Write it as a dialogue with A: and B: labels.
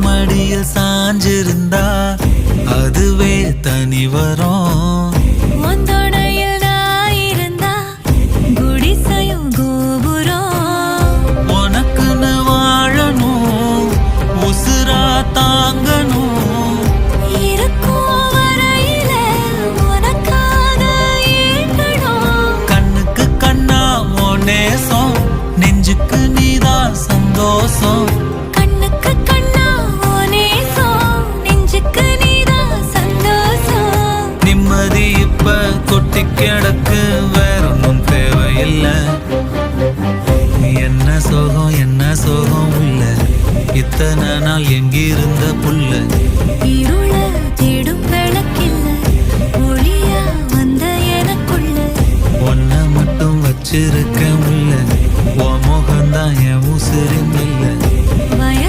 A: மடியில் சாஞ்சிருந்தா அதுவே தனி வரும்.
B: ஒந்தோடையில் நான் இருந்தா குடிசையும் கோபுரம்.
A: உனக்குன்னு வாழணும், உசுரா தாங்கணும்.
B: இருக்கும் வரையில உனக்காக ஏங்கணும்.
A: கண்ணுக்கு கண்ணா ஓ நேசம், நெஞ்சுக்கு நீதான் சந்தோஷம்.
B: கண்ணுக்கு கண்ணா ஓ நேசம், நெஞ்சுக்கு நீதான் சந்தோஷம்.
A: நிம்மதி இப்ப கொட்டி கிடக்கு, வேற ஒன்றும் தேவையில்லை. என்ன சோகம் என்ன சோகம் உள்ள, இத்தனை நாள் எங்கிருந்த புல்ல.
B: இருள தேடும் விளக்கில்ல, ஒளியா வந்த எனக்குள்ள.
A: ஒன்ன மட்டும் வச்சிருக்க முல்ல, உன் முகம்தான் என் உசிரின்